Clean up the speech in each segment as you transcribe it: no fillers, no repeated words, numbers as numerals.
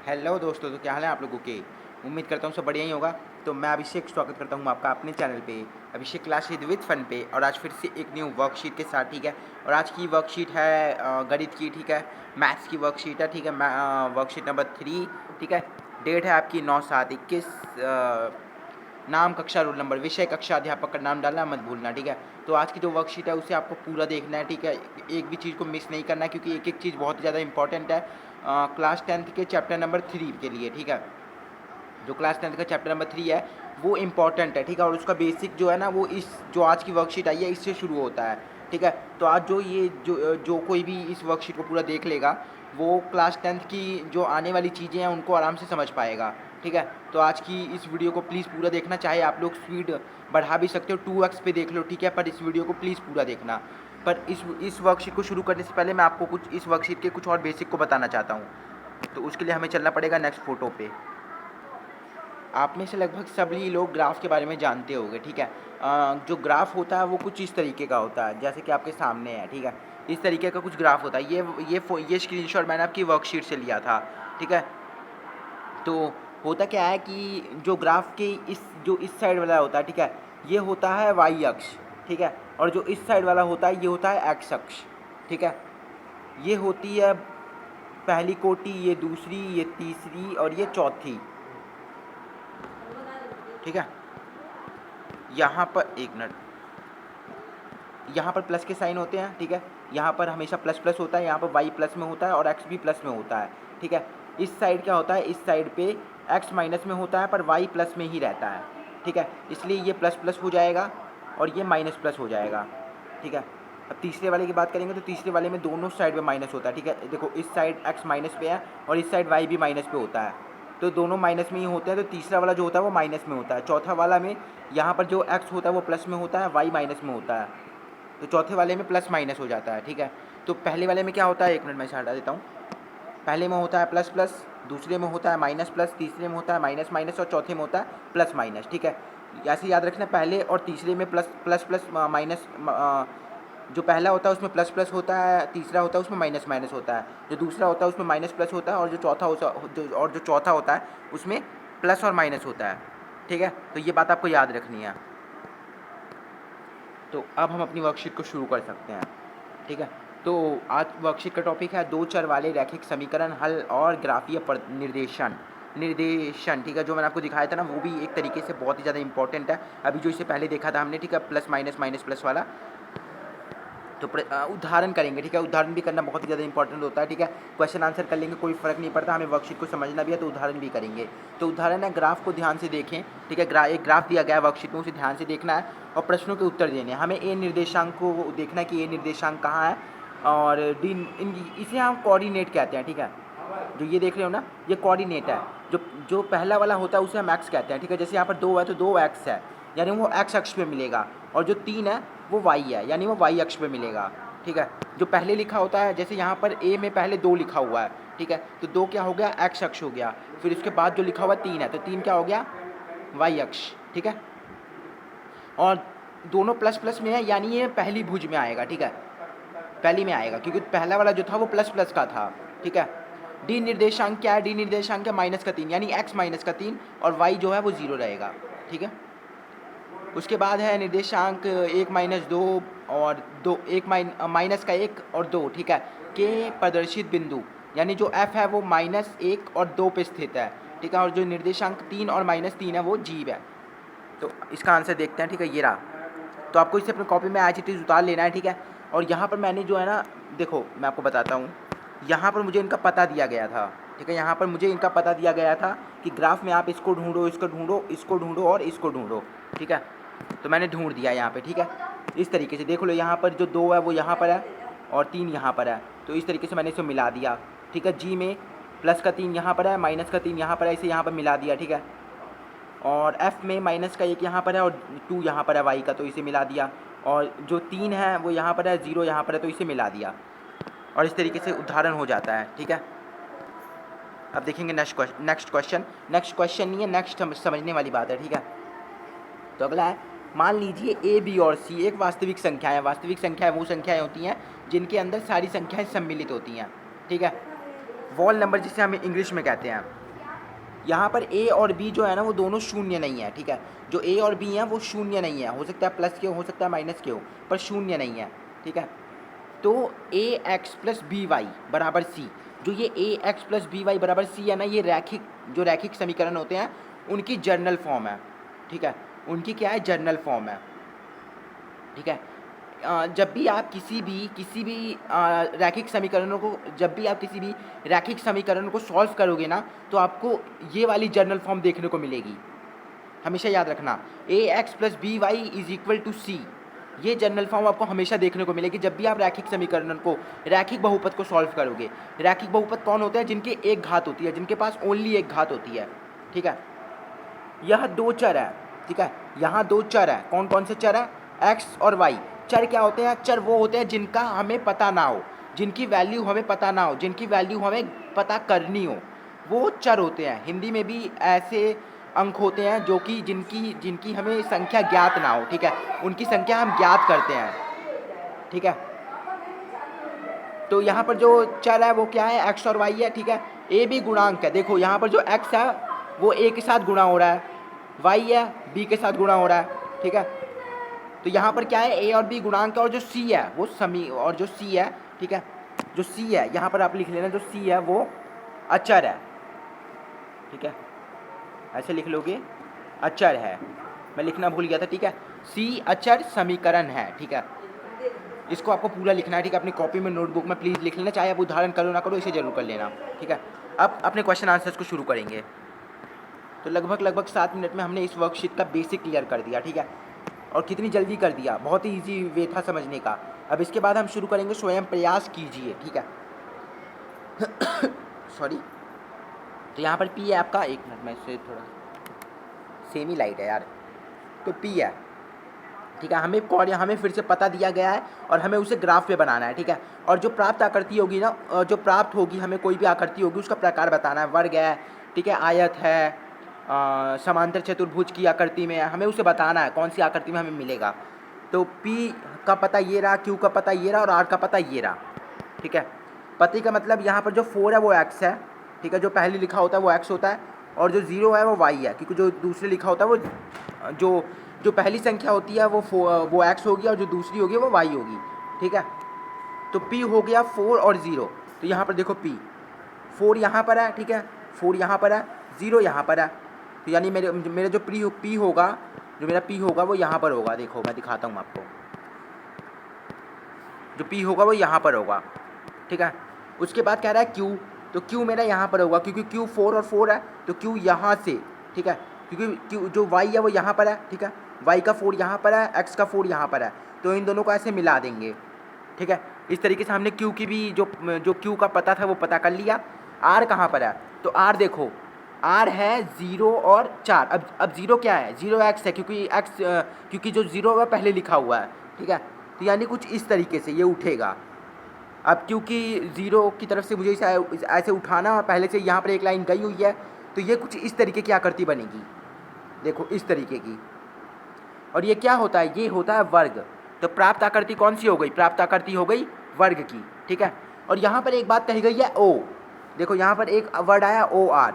Hello दोस्तों, तो क्या हाल है आप लोगों के। उम्मीद करता हूँ सब बढ़िया ही होगा। तो मैं अभिषेक स्वागत करता हूँ आपका अपने चैनल पे, अभिषेक क्लासेज विद फन पे। और आज फिर से एक न्यू वर्कशीट के साथ, ठीक है। और आज की वर्कशीट है गणित की, ठीक है। मैथ्स की वर्कशीट है, ठीक है। वर्कशीट नंबर 3, ठीक है। डेट है आपकी 9/7/21। नाम, कक्षा, रोल नंबर, विषय, कक्षा, अध्यापक का नाम डालना मत भूलना, ठीक है। तो आज की जो वर्कशीट है उसे आपको पूरा देखना है, ठीक है। एक भी चीज़ को मिस नहीं करना है, क्योंकि एक एक चीज़ बहुत ही ज़्यादा इंपॉर्टेंट है क्लास 10th के चैप्टर नंबर 3 के लिए, ठीक है। जो क्लास 10th का चैप्टर नंबर 3 है वो इम्पॉर्टेंट है, ठीक है। और उसका बेसिक जो है ना, वो इस जो आज की वर्कशीट आई है इससे शुरू होता है, ठीक है। तो आज जो कोई भी इस वर्कशीट को पूरा देख लेगा, वो क्लास 10th की जो आने वाली चीज़ें हैं उनको आराम से समझ पाएगा, ठीक है। तो आज की इस वीडियो को प्लीज़ पूरा देखना। चाहे आप लोग स्पीड बढ़ा भी सकते हो, 2x पे देख लो, ठीक है। पर इस वीडियो को प्लीज़ पूरा देखना। पर इस वर्कशीट को शुरू करने से पहले मैं आपको कुछ इस वर्कशीट के कुछ और बेसिक को बताना चाहता हूँ। तो उसके लिए हमें चलना पड़ेगा नेक्स्ट फ़ोटो पे। आप में से लगभग सभी लोग ग्राफ के बारे में जानते होंगे, ठीक है। जो ग्राफ होता है वो कुछ इस तरीके का होता है, जैसे कि आपके सामने है, ठीक है। इस तरीके का कुछ ग्राफ होता है। ये स्क्रीनशॉट मैंने आपकी वर्कशीट से लिया था, ठीक है। तो होता क्या है कि जो ग्राफ के इस साइड वाला होता है, ठीक है, ये होता है वाई अक्ष, ठीक है। और जो इस साइड वाला होता है ये होता है एक्स अक्ष, ठीक है। ये होती है पहली कोटि, ये दूसरी, ये तीसरी और ये चौथी, ठीक है। यहाँ पर एक मिनट, यहाँ पर प्लस के साइन होते हैं, ठीक है। यहाँ पर हमेशा प्लस प्लस होता है, यहाँ पर वाई प्लस में होता है और एक्स भी प्लस में होता है, ठीक है। इस साइड क्या होता है, इस साइड पे एक्स माइनस में होता है पर वाई प्लस में ही रहता है, ठीक है। इसलिए ये प्लस प्लस हो जाएगा और ये माइनस प्लस हो जाएगा, ठीक है। अब तीसरे वाले की बात करेंगे तो तीसरे वाले में दोनों साइड पे माइनस होता है, ठीक है। देखो इस साइड एक्स माइनस पे है और इस साइड वाई भी माइनस पे होता है, तो दोनों माइनस में ही होते हैं। तो तीसरा वाला जो होता है वो माइनस में होता है। चौथा वाला में यहाँ पर जो एक्स होता है वो प्लस में होता है, वाई माइनस में होता है। तो चौथे वाले में प्लस माइनस हो जाता है, ठीक है। तो पहले वाले में क्या होता है, एक मिनट मैं इसे हटा देता हूँ। पहले में होता है प्लस प्लस, दूसरे में होता है माइनस प्लस, तीसरे में होता है माइनस माइनस और चौथे में होता है प्लस माइनस, ठीक है। ऐसे याद रखना, पहले और तीसरे में प्लस प्लस प्लस माइनस, जो पहला होता है उसमें प्लस प्लस होता है, तीसरा होता है उसमें माइनस माइनस होता है, जो दूसरा होता है उसमें माइनस प्लस होता है और जो चौथा होता है उसमें प्लस और माइनस होता है, ठीक है। तो ये बात आपको याद रखनी है। तो अब हम अपनी वर्कशीट को शुरू कर सकते हैं, ठीक है। तो आज वर्कशीट का टॉपिक है दो चर वाले रैखिक समीकरण हल और ग्राफीय निर्देशन, ठीक है। जो मैंने आपको दिखाया था ना, वो भी एक तरीके से बहुत ही ज़्यादा इंपॉर्टेंट है। अभी जो इसे पहले देखा था हमने, ठीक है, प्लस माइनस माइनस प्लस वाला। तो उदाहरण करेंगे, ठीक है। उदाहरण भी करना बहुत ही ज़्यादा इंपॉर्टेंट होता है, ठीक है। क्वेश्चन आंसर कर लेंगे, कोई फ़र्क नहीं पड़ता, हमें वर्कशीट को समझना भी है तो उदाहरण भी करेंगे। तो उदाहरण है, ग्राफ को ध्यान से देखें, ठीक है। एक ग्राफ दिया गया है वर्कशीट में, उसे ध्यान से देखना है और प्रश्नों के उत्तर देने हैं। हमें ए निर्देशांक को देखना है कि ए निर्देशांक कहाँ है, और डी इसे हम कोऑर्डिनेट कहते हैं, ठीक है। जो ये देख रहे हो ना, ये कोऑर्डिनेट है। जो जो पहला वाला होता है उसे हम एक्स कहते हैं, ठीक है। जैसे यहाँ पर 2 है तो 2 एक्स है, यानी वो एक्स अक्ष पे मिलेगा। और जो 3 है वो वाई है, यानी वो वाई अक्ष पे मिलेगा, ठीक है। जो पहले लिखा होता है, जैसे यहाँ पर ए में पहले 2 लिखा हुआ है, ठीक है, तो 2 क्या हो गया, एक्स अक्ष हो गया। फिर उसके बाद जो लिखा हुआ 3 है, तो 3 क्या हो गया, वाई अक्ष, ठीक है। और दोनों प्लस प्लस में है, यानी ये पहली भुज में आएगा, ठीक है, पहली में आएगा, क्योंकि पहला वाला जो था वो प्लस प्लस का था, ठीक है। डी निर्देशांक क्या है, डी निर्देशांक है माइनस का 3, यानी एक्स माइनस का 3, और वाई जो है वो 0 रहेगा, ठीक है। उसके बाद है निर्देशांक 1 माइनस 2 और 2, एक माइनस का 1 और 2, ठीक है, के प्रदर्शित बिंदु, यानी जो एफ है वो -1 और 2 पे स्थित है, ठीक है। और जो निर्देशांक 3 और -3 है वो जीव है। तो इसका आंसर देखते हैं, ठीक है, ये रहा। तो आपको इसे अपनी कॉपी में एज इट इज़ उतार लेना है, ठीक है। और यहाँ पर मैंने जो है ना, देखो मैं आपको बताता हूँ, यहाँ पर मुझे इनका पता दिया गया था, ठीक है। यहाँ पर मुझे इनका पता दिया गया था कि ग्राफ में आप इसको ढूंढो, इसको ढूंढो, इसको ढूंढो और इसको ढूंढो, ठीक है। तो मैंने ढूंढ दिया यहाँ पे, ठीक है। इस तरीके से देख लो, यहाँ पर जो 2 है वो यहाँ पर है और 3 यहाँ पर है, तो इस तरीके से मैंने इसे मिला दिया, ठीक है। जी में प्लस का 3 यहाँ पर है, माइनस का 3 यहाँ पर है, इसे यहाँ पर मिला दिया, ठीक है। और एफ़ में माइनस का 1 यहाँ पर है और 2 यहाँ पर है वाई का, तो इसे मिला दिया। और जो 3 है वो यहाँ पर है, 0 यहाँ पर है, तो इसे मिला दिया। और इस तरीके से उदाहरण हो जाता है, ठीक है। अब देखेंगे नेक्स्ट क्वेश्चन नहीं है, नेक्स्ट समझने वाली बात है, ठीक है। तो अगला है, मान लीजिए ए, बी और सी एक वास्तविक संख्या है। वास्तविक संख्याएं वो संख्याएं होती हैं जिनके अंदर सारी संख्याएं सम्मिलित होती हैं, ठीक है। वॉल नंबर जिसे हम इंग्लिश में कहते हैं। यहाँ पर ए और बी जो है ना वो दोनों शून्य नहीं है, ठीक है। जो ए और बी हैं वो शून्य नहीं है, हो सकता है प्लस के हो सकता है माइनस के हो, पर शून्य नहीं है, ठीक है। तो ए एक्स प्लस बी वाई बराबर सी, जो ये ए एक्स प्लस बी वाई बराबर सी है ना, ये रैखिक समीकरण होते हैं, उनकी जर्नल फॉर्म है, ठीक है। उनकी क्या है, जर्नल फॉर्म है, ठीक है। जब भी आप किसी भी रैखिक समीकरणों को जब भी आप किसी भी रैखिक समीकरण को सॉल्व करोगे ना, तो आपको ये वाली जर्नल फॉर्म देखने को मिलेगी। हमेशा याद रखना, A X plus B Y is equal to C, ये जनरल फॉर्म आपको हमेशा देखने को मिलेगी जब भी आप रैखिक समीकरण को, रैखिक बहुपद को सॉल्व करोगे। रैखिक बहुपद कौन होते हैं, जिनकी एक घात होती है, जिनके पास ओनली एक घात होती है, ठीक है। यह दो चर है, ठीक है, यहाँ दो चर है। कौन कौन से चर है, एक्स और वाई। चर क्या होते हैं, चर वो होते हैं जिनका हमें पता ना हो, जिनकी वैल्यू हमें पता ना हो, जिनकी वैल्यू हमें पता करनी हो, वो चर होते हैं। हिंदी में भी ऐसे अंक होते हैं जो कि जिनकी हमें संख्या ज्ञात ना हो, ठीक है, उनकी संख्या हम ज्ञात करते हैं, ठीक है। तो यहाँ पर जो चर है वो क्या है, एक्स और वाई है, ठीक है। ए भी गुणांक है, देखो यहाँ पर जो एक्स है वो ए के साथ गुणा हो रहा है, वाई है बी के साथ गुणा हो रहा है, ठीक है। तो यहाँ पर क्या है, ए और बी गुणांक है, और जो सी है वो और जो सी है, ठीक है, जो सी है यहाँ पर आप लिख लेना, जो सी है वो अचर है, ठीक है, ऐसे लिख लोगे, अचर है, मैं लिखना भूल गया था, ठीक है। सी अचर समीकरण है, ठीक है, इसको आपको पूरा लिखना है, ठीक है। अपनी कॉपी में नोटबुक में प्लीज़ लिख लेना, चाहे आप उदाहरण करो ना करो, इसे जरूर कर लेना, ठीक है। अब अपने क्वेश्चन आंसर्स को शुरू करेंगे। तो लगभग 7 मिनट में हमने इस वर्कशीट का बेसिक क्लियर कर दिया, ठीक है, और कितनी जल्दी कर दिया, बहुत ही ईजी वे था समझने का। अब इसके बाद हम शुरू करेंगे स्वयं प्रयास कीजिए, ठीक है। सॉरी, तो यहाँ पर पी है आपका, एक मिनट में से थोड़ा सेमी लाइट है यार, तो पी है, ठीक है। हमें फिर से पता दिया गया है और हमें उसे ग्राफ पे बनाना है, ठीक है। और जो प्राप्त आकृति होगी ना, जो प्राप्त होगी, हमें कोई भी आकृति होगी उसका प्रकार बताना है, वर्ग है, ठीक है, आयत है, समांतर चतुर्भुज की आकृति में, हमें उसे बताना है कौन सी आकृति में हमें मिलेगा। तो P का पता ये रहा, Q का पता ये रहा, और R का पता ये रहा, ठीक है। पति का मतलब यहाँ पर जो 4 है वो x है, ठीक है, जो पहले लिखा होता है वो x होता है, और जो 0 है वो y है, क्योंकि जो दूसरे लिखा होता है वो जो पहली संख्या होती है वो x होगी, और जो दूसरी होगी वो y होगी, ठीक है। तो P हो गया 4 और 0, तो यहाँ पर देखो P 4 यहाँ पर है, ठीक है, 4 यहाँ पर है, 0 यहाँ पर है, तो यानी मेरे जो P होगा, जो मेरा P होगा वो यहाँ पर होगा। देखो मैं दिखाता हूँ आपको, जो P होगा वो यहाँ पर होगा, ठीक है। उसके बाद कह रहा है Q, तो Q मेरा यहाँ पर होगा, क्योंकि Q 4 और 4 है, तो Q यहाँ से, ठीक है, क्योंकि Q जो Y है वो यहाँ पर है, ठीक है, Y का 4 यहाँ पर है, X का 4 यहाँ पर है, तो इन दोनों को ऐसे मिला देंगे, ठीक है। इस तरीके से हमने Q की भी जो Q का पता था वो पता कर लिया। R कहाँ पर है, तो R देखो, R है 0 और 4। अब 0 क्या है, 0 x है, क्योंकि जो 0 है पहले लिखा हुआ है, ठीक है, तो यानी कुछ इस तरीके से ये उठेगा। अब क्योंकि 0 की तरफ से मुझे ऐसे उठाना, पहले से यहाँ पर एक लाइन गई हुई है, तो ये कुछ इस तरीके की आकृति बनेगी, देखो इस तरीके की। और ये क्या होता है, ये होता है वर्ग। तो प्राप्त आकृति कौन सी हो गई, प्राप्त आकृति हो गई वर्ग की, ठीक है। और यहाँ पर एक बात कही गई है O, देखो यहाँ पर एक वर्ड आया OR,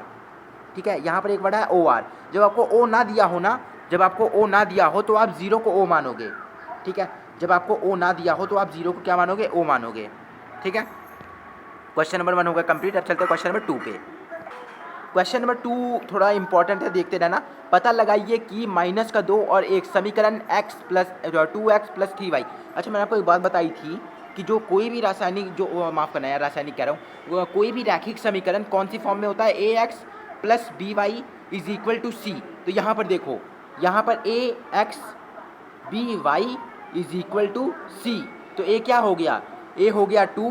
ठीक है, यहाँ पर एक वर्ड आया OR। जब आपको O ना दिया हो ना, जब आपको O ना दिया हो तो आप 0 को O मानोगे, ठीक है। जब आपको O ना दिया हो तो आप 0 को क्या मानोगे, O मानोगे, ठीक है। क्वेश्चन नंबर 1 हो गया कंप्लीट। अब चलते हैं क्वेश्चन नंबर 2 पे। क्वेश्चन नंबर 2 थोड़ा इंपॉर्टेंट है, देखते रहना। पता लगाइए कि -2 और 1 समीकरण x plus 2x plus 3y। अच्छा, मैंने आपको एक बात बताई थी कि जो कोई भी रासायनिक, जो माफ़ करना यार, रासायनिक कह रहा हूँ, कोई भी रैखिक समीकरण कौन सी फॉर्म में होता है, ax plus by is equal to c। तो यहाँ पर देखो, यहाँ पर ax by is equal to c, तो a क्या हो गया, a हो गया 2,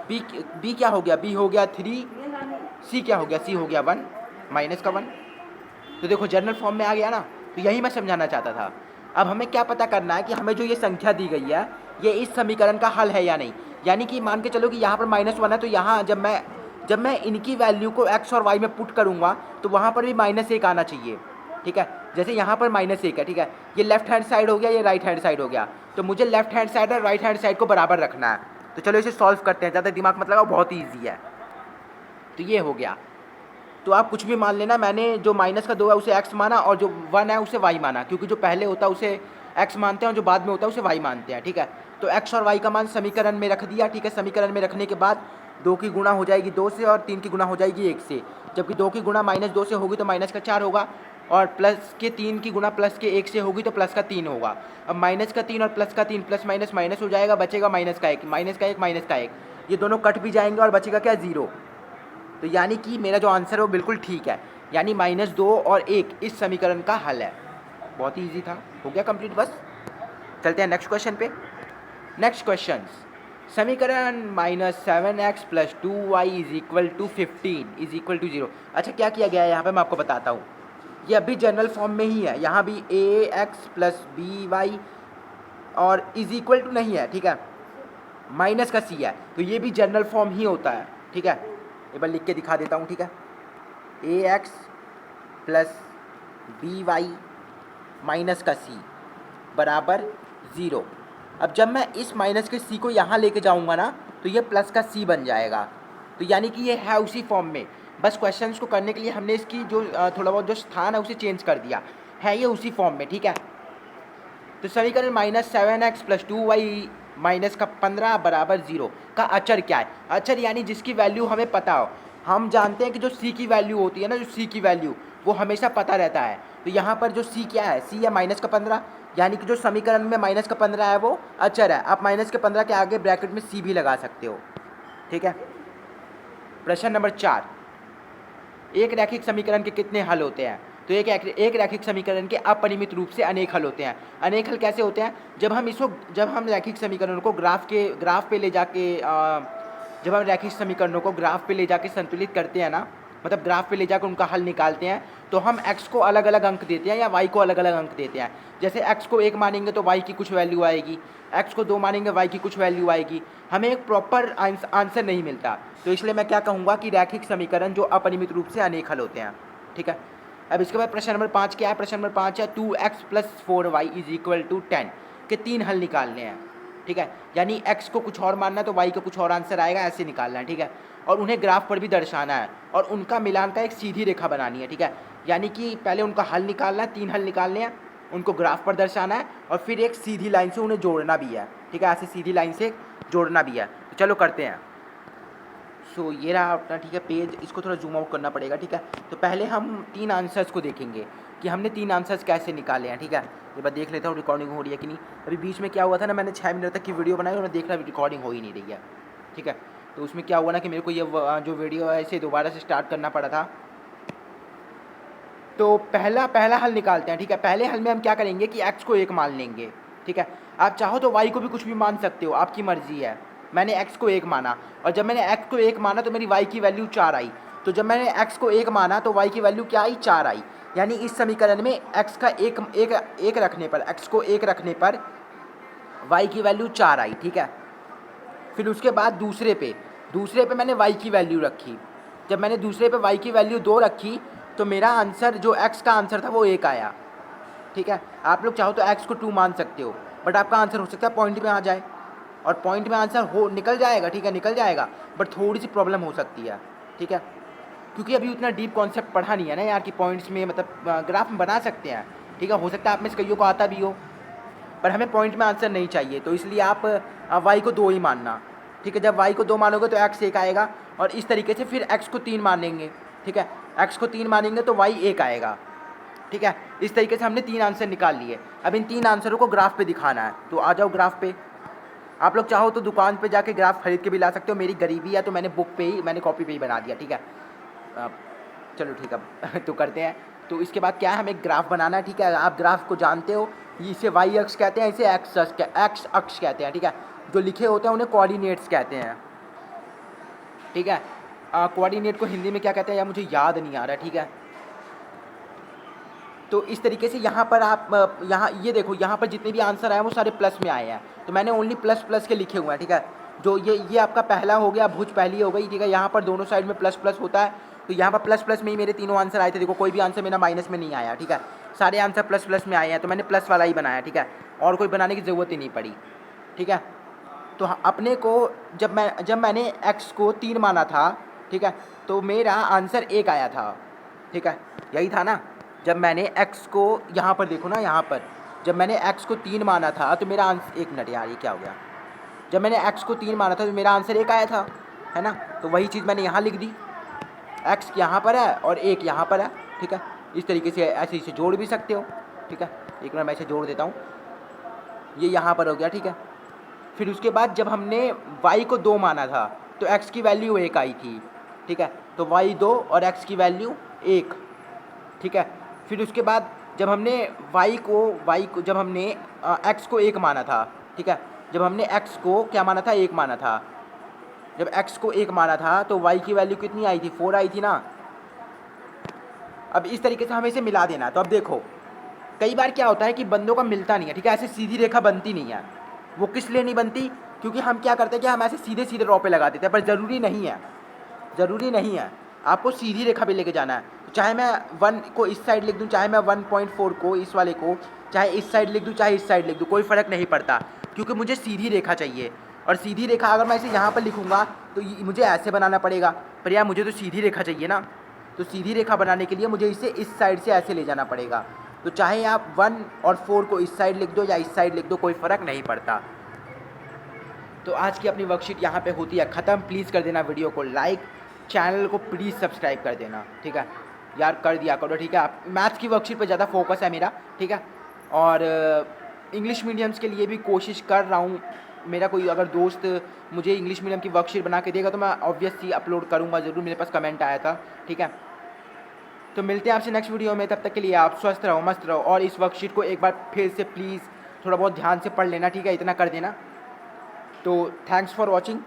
b क्या हो गया, b हो गया 3, c क्या हो गया, c हो गया 1 माइनस का 1। तो देखो जनरल फॉर्म में आ गया ना, तो यही मैं समझाना चाहता था। अब हमें क्या पता करना है कि हमें जो ये संख्या दी गई है ये इस समीकरण का हल है या नहीं। यानी कि मान के चलो कि यहाँ पर -1 है, तो यहाँ जब मैं इनकी वैल्यू को x और y में पुट करूँगा तो वहाँ पर भी -1 आना चाहिए, ठीक है। जैसे यहाँ पर -1 है, ठीक है, ये लेफ्ट हैंड साइड हो गया, ये राइट हैंड साइड हो गया, तो मुझे लेफ्ट हैंड साइड और राइट हैंड साइड को बराबर रखना है। तो चलो इसे सॉल्व करते हैं, ज़्यादा दिमाग मत लगाओ, बहुत ही ईजी है। तो ये हो गया। तो आप कुछ भी मान लेना, मैंने जो माइनस का 2 है उसे x माना और जो 1 है उसे y माना, क्योंकि जो पहले होता है उसे x मानते हैं और जो बाद में होता है उसे y मानते हैं, ठीक है। तो x और y का मान समीकरण में रख दिया, ठीक है। समीकरण में रखने के बाद 2 की गुणा हो जाएगी 2 से और 3 की गुणा हो जाएगी 1 से, जबकि 2 की गुणा -2 से होगी तो माइनस का 4 होगा, और प्लस के 3 की गुणा प्लस के 1 से होगी तो प्लस का 3 होगा। अब माइनस का 3 और प्लस का 3 प्लस माइनस माइनस हो जाएगा, बचेगा माइनस का 1, माइनस का 1 माइनस का 1, ये दोनों कट भी जाएंगे और बचेगा क्या, 0। तो यानी कि मेरा जो आंसर है वो बिल्कुल ठीक है, यानी -2 और 1 इस समीकरण का हल है। बहुत ही ईजी था, हो गया कंप्लीट। बस चलते हैं नेक्स्ट क्वेश्चन पे। नेक्स्ट क्वेश्चन, समीकरण -7x + 2y = 15 = 0। अच्छा, क्या किया गया है यहाँ पे मैं आपको बताता हूँ। ये अभी जनरल फॉर्म में ही है, यहाँ भी ax + by और = नहीं है, ठीक है, माइनस का c है, तो ये भी जनरल फॉर्म ही होता है, ठीक है। एक बार लिख के दिखा देता हूँ, ठीक है। ax + by माइनस का c बराबर 0। अब जब मैं इस माइनस के c को यहाँ लेके जाऊँगा ना, तो ये प्लस का c बन जाएगा। तो यानी कि ये है उसी फॉर्म में, बस क्वेश्चंस को करने के लिए हमने इसकी जो थोड़ा बहुत जो स्थान है उसे चेंज कर दिया है, ये उसी फॉर्म में, ठीक है। तो समीकरण -7x + 2y -15 बराबर 0 का अचर क्या है। अचर यानी जिसकी वैल्यू हमें पता हो। हम जानते हैं कि जो c की वैल्यू होती है ना, जो c की वैल्यू वो हमेशा पता रहता है। तो यहाँ पर जो c क्या है, c है -15, यानी कि जो समीकरण में -15 है वो अचर है। आप -15 के आगे ब्रैकेट में c भी लगा सकते हो, ठीक है। प्रश्न नंबर 4, एक रैखिक समीकरण के कितने हल होते हैं। तो एक रैखिक समीकरण के अपरिमित रूप से अनेक हल होते हैं। अनेक हल कैसे होते हैं, जब हम रैखिक समीकरणों को ग्राफ पे ले जाके जब हम रैखिक समीकरणों को ग्राफ पे ले जाके संतुलित करते हैं ना, मतलब ग्राफ पे ले जाकर उनका हल निकालते हैं, तो हम x को अलग अलग अंक देते हैं या y को अलग अलग अंक देते हैं। जैसे x को 1 मानेंगे तो y की कुछ वैल्यू आएगी, x को 2 मानेंगे y की कुछ वैल्यू आएगी, हमें एक प्रॉपर आंसर नहीं मिलता। तो इसलिए मैं क्या कहूँगा कि रैखिक समीकरण जो अपरिमित रूप से अनेक हल होते हैं, ठीक है। अब इसके बाद प्रश्न नंबर 5 क्या है। प्रश्न नंबर 5 है 2x + 4y = 10 के 3 हल निकालने हैं, ठीक है। यानी x को कुछ और मानना है तो y का कुछ और आंसर आएगा, ऐसे निकालना है, ठीक है। और उन्हें ग्राफ पर भी दर्शाना है और उनका मिलान का एक सीधी रेखा बनानी है, ठीक है। यानी कि पहले उनका हल निकालना है, 3 हल निकालने हैं, उनको ग्राफ पर दर्शाना है और फिर एक सीधी लाइन से उन्हें जोड़ना भी है, ठीक है। ऐसे सीधी लाइन से जोड़ना भी है। तो चलो करते हैं। सो ये रहा अपना, ठीक है, पेज। इसको थोड़ा जूम आउट करना पड़ेगा, ठीक है। तो पहले हम 3 आंसर्स को देखेंगे कि हमने 3 आंसर्स कैसे निकाले हैं, ठीक है। ये बात देख लेता हूँ रिकॉर्डिंग हो रही है कि नहीं। अभी बीच में क्या हुआ था ना, मैंने 6 मिनट तक की वीडियो बनाई और मैं देख रहा रिकॉर्डिंग हो ही नहीं रही है, ठीक है। तो उसमें क्या हुआ ना कि मेरे को ये जो वीडियो है इसे दोबारा से स्टार्ट करना पड़ा था। तो पहला हल निकालते हैं, ठीक है। पहले हल में हम क्या करेंगे कि x को 1 मान लेंगे, ठीक है। आप चाहो तो y को भी कुछ भी मान सकते हो, आपकी मर्जी है। मैंने x को 1 माना और जब मैंने x को 1 माना तो मेरी y की वैल्यू 4 आई। तो जब मैंने x को 1 माना तो y की वैल्यू क्या आई, 4 आई। यानी इस समीकरण में x का एक रखने पर, x को 1 रखने पर y की वैल्यू 4 आई, ठीक है। फिर उसके बाद दूसरे पे मैंने y की वैल्यू रखी। जब मैंने दूसरे पे y की वैल्यू 2 रखी तो मेरा आंसर जो x का आंसर था वो 1 आया, ठीक है। आप लोग चाहो तो x को 2 मान सकते हो, बट आपका आंसर हो सकता है पॉइंट में आ जाए और पॉइंट में आंसर निकल जाएगा, ठीक है, निकल जाएगा, बट थोड़ी सी प्रॉब्लम हो सकती है, ठीक है। क्योंकि अभी उतना डीप कॉन्सेप्ट पढ़ा नहीं है ना यार कि पॉइंट्स में मतलब ग्राफ में बना सकते हैं, ठीक है। हो सकता है आप में से कईयों को आता भी हो, पर हमें पॉइंट में आंसर नहीं चाहिए, तो इसलिए आप y को 2 ही मानना, ठीक है। जब y को 2 मानोगे तो x 1 आएगा और इस तरीके से फिर x को 3 मानेंगे, ठीक है। x को 3 मानेंगे तो y 1 आएगा, ठीक है। इस तरीके से हमने 3 आंसर निकाल लिए। अब इन 3 आंसरों को ग्राफ पे दिखाना है, तो आ जाओ ग्राफ पे। आप लोग चाहो तो दुकान पे जाके ग्राफ खरीद के भी ला सकते हो, मेरी गरीबी है तो मैंने बुक पे ही, मैंने कॉपी पे ही बना दिया, ठीक है। चलो ठीक है तो करते हैं। तो इसके बाद क्या है, हमें ग्राफ बनाना है, ठीक है। आप ग्राफ को जानते हो, इसे y अक्ष कहते हैं, इसे x अक्ष कहते हैं, ठीक है। जो लिखे होते हैं उन्हें कोऑर्डिनेट्स कहते हैं, ठीक है। कोऑर्डिनेट को हिंदी में क्या कहते हैं यार मुझे याद नहीं आ रहा, ठीक है। तो इस तरीके से यहाँ पर आप यहाँ ये देखो, यहाँ पर जितने भी आंसर आए वो सारे प्लस में आए हैं, तो मैंने ओनली प्लस प्लस के लिखे हुए हैं, ठीक है। जो ये आपका पहला हो गया, भुज पहली हो गई, ठीक है। यहाँ पर दोनों साइड में प्लस प्लस होता है, तो यहाँ पर प्लस प्लस में ही मेरे तीनों आंसर आए थे। देखो कोई भी आंसर मेरा माइनस में नहीं आया, ठीक है। सारे आंसर प्लस प्लस में आए हैं, तो मैंने प्लस वाला ही बनाया, ठीक है। और कोई बनाने की ज़रूरत ही नहीं पड़ी, ठीक है। तो अपने को जब मैंने x को 3 माना था, ठीक ठीक है। तो मेरा आंसर 1 आया था, ठीक है, यही था ना। जब मैंने x को यहाँ पर देखो ना, यहाँ पर जब मैंने x को 3 माना था तो मेरा आंसर, 1 मिनट यार ये क्या हो गया, जब मैंने x को 3 माना था तो मेरा आंसर 1 आया था, है ना। तो वही चीज़ मैंने यहाँ लिख दी, x यहाँ पर है और 1 यहाँ पर है, ठीक है। इस तरीके से ऐसे इसे जोड़ भी सकते हो, ठीक है। एक मिनट मैं इसे जोड़ देता हूँ, ये यहाँ पर हो गया, ठीक है। फिर उसके बाद जब हमने y को 2 माना था तो x की वैल्यू 1 आई थी, ठीक है। तो y 2 और x की वैल्यू 1, ठीक है। फिर उसके बाद जब हमने जब हमने x को 1 माना था, ठीक है, जब हमने x को क्या माना था, 1 माना था, जब x को 1 माना था तो y की वैल्यू कितनी आई थी, 4 आई थी ना। अब इस तरीके से हमें इसे मिला देना। तो अब देखो कई बार क्या होता है कि बंदों का मिलता नहीं है, ठीक है, ऐसे सीधी रेखा बनती नहीं है। वो किस लिए नहीं बनती, क्योंकि हम क्या करते हैं कि हम ऐसे सीधे सीधे रॉ पे लगा देते हैं, पर ज़रूरी नहीं है, ज़रूरी नहीं है, आपको सीधी रेखा पे लेके जाना है। चाहे मैं 1 को इस साइड लिख दूं, चाहे मैं 1.4 को इस वाले को चाहे इस साइड लिख दूं, चाहे इस साइड लिख दूं, कोई फ़र्क नहीं पड़ता, क्योंकि मुझे सीधी रेखा चाहिए। और सीधी रेखा अगर मैं इसे यहाँ पर लिखूँगा तो मुझे ऐसे बनाना पड़ेगा, पर यार मुझे तो सीधी रेखा चाहिए ना। तो सीधी रेखा बनाने के लिए मुझे इसे इस साइड से ऐसे ले जाना पड़ेगा। तो चाहे आप 1 और 4 को इस साइड लिख दो या इस साइड लिख दो, कोई फ़र्क नहीं पड़ता। तो आज की अपनी वर्कशीट यहाँ पे होती है ख़त्म। प्लीज़ कर देना वीडियो को लाइक, चैनल को प्लीज़ सब्सक्राइब कर देना, ठीक है यार, कर दिया करो, ठीक है। आप मैथ्स की वर्कशीट पे ज़्यादा फोकस है मेरा, ठीक है। और इंग्लिश मीडियम्स के लिए भी कोशिश कर रहा हूँ। मेरा कोई अगर दोस्त मुझे इंग्लिश मीडियम की वर्कशीट बना के देगा तो मैं ऑब्वियसली अपलोड करूँगा ज़रूर, मेरे पास कमेंट आया था, ठीक है। तो मिलते हैं आपसे नेक्स्ट वीडियो में, तब तक के लिए आप स्वस्थ रहो, मस्त रहो। और इस वर्कशीट को एक बार फिर से प्लीज़ थोड़ा बहुत ध्यान से पढ़ लेना, ठीक है, इतना कर देना। तो थैंक्स फॉर वॉचिंग।